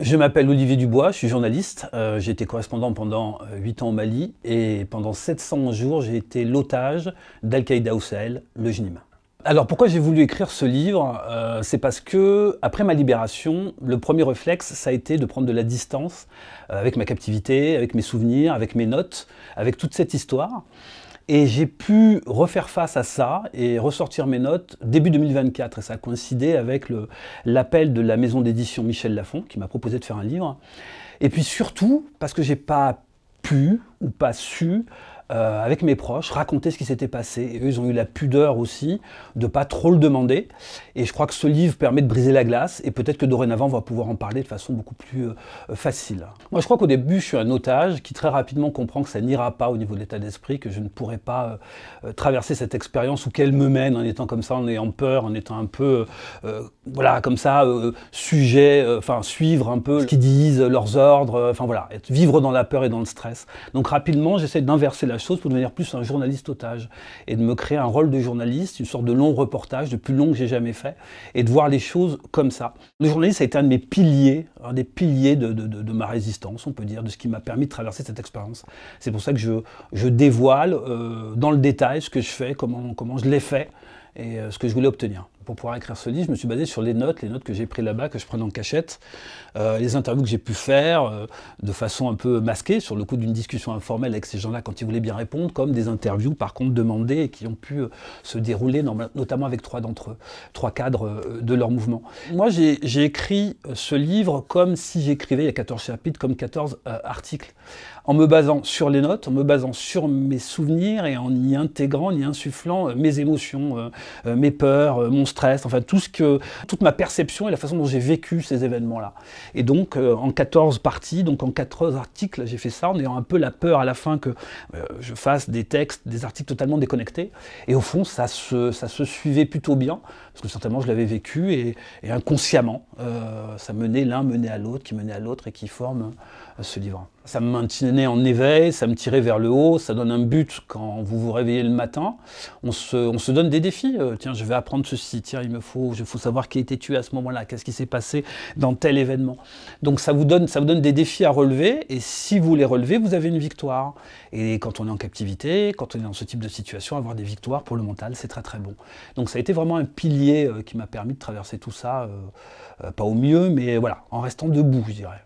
Je m'appelle Olivier Dubois, je suis journaliste. J'ai été correspondant pendant 8 ans au Mali et pendant 700 jours, j'ai été l'otage d'Al-Qaïda au Sahel, le JNIM. Alors pourquoi j'ai voulu écrire ce livre? C'est parce que, après ma libération, le premier réflexe, ça a été de prendre de la distance avec ma captivité, avec mes souvenirs, avec mes notes, avec toute cette histoire. Et j'ai pu refaire face à ça et ressortir mes notes début 2024. Et ça a coïncidé avec l'appel de la maison d'édition Michel Lafon, qui m'a proposé de faire un livre. Et puis surtout, parce que j'ai pas pu ou pas su, avec mes proches, raconter ce qui s'était passé. Et eux, ils ont eu la pudeur aussi de pas trop le demander. Et je crois que ce livre permet de briser la glace. Et peut-être que dorénavant, on va pouvoir en parler de façon beaucoup plus facile. Moi, je crois qu'au début, je suis un otage qui très rapidement comprend que ça n'ira pas au niveau de l'état d'esprit, que je ne pourrai pas traverser cette expérience ou qu'elle me mène en étant comme ça, en ayant peur, en étant un peu, voilà, comme ça, sujet, enfin, suivre un peu ce qu'ils disent, leurs ordres, enfin voilà, vivre dans la peur et dans le stress. Donc rapidement, j'essaie d'inverser la chose pour devenir plus un journaliste otage et de me créer un rôle de journaliste, une sorte de long reportage, le plus long que j'ai jamais fait, et de voir les choses comme ça. Le journaliste a été un de mes piliers, un des piliers de ma résistance, on peut dire, de ce qui m'a permis de traverser cette expérience. C'est pour ça que je dévoile dans le détail ce que je fais, comment je l'ai fait et ce que je voulais obtenir. Pour pouvoir écrire ce livre, je me suis basé sur les notes que j'ai prises là-bas, que je prenais en cachette, les interviews que j'ai pu faire de façon un peu masquée, sur le coup d'une discussion informelle avec ces gens-là quand ils voulaient bien répondre, comme des interviews par contre demandées et qui ont pu se dérouler notamment avec 3 d'entre eux, 3 cadres de leur mouvement. Moi j'ai écrit ce livre comme si j'écrivais, il y a 14 chapitres, comme 14 articles, en me basant sur les notes, en me basant sur mes souvenirs et en y intégrant, en y insufflant mes émotions, mes peurs, mon stress, enfin toute ma perception et la façon dont j'ai vécu ces événements-là. Et donc en 14 parties, donc en 14 articles, j'ai fait ça en ayant un peu la peur à la fin que je fasse des textes, des articles totalement déconnectés. Et au fond, ça se suivait plutôt bien, parce que certainement je l'avais vécu et inconsciemment, ça l'un menait à l'autre, qui menait à l'autre et qui forme ce livre. Ça me maintenait en éveil, ça me tirait vers le haut, ça donne un but quand vous vous réveillez le matin. On se donne des défis. Tiens, je vais apprendre ceci. Tiens, il faut savoir qui était tué à ce moment-là. Qu'est-ce qui s'est passé dans tel événement. Donc ça vous donne des défis à relever. Et si vous les relevez, vous avez une victoire. Et quand on est en captivité, quand on est dans ce type de situation, avoir des victoires pour le mental, c'est très très bon. Donc ça a été vraiment un pilier qui m'a permis de traverser tout ça, pas au mieux, mais voilà, en restant debout, je dirais.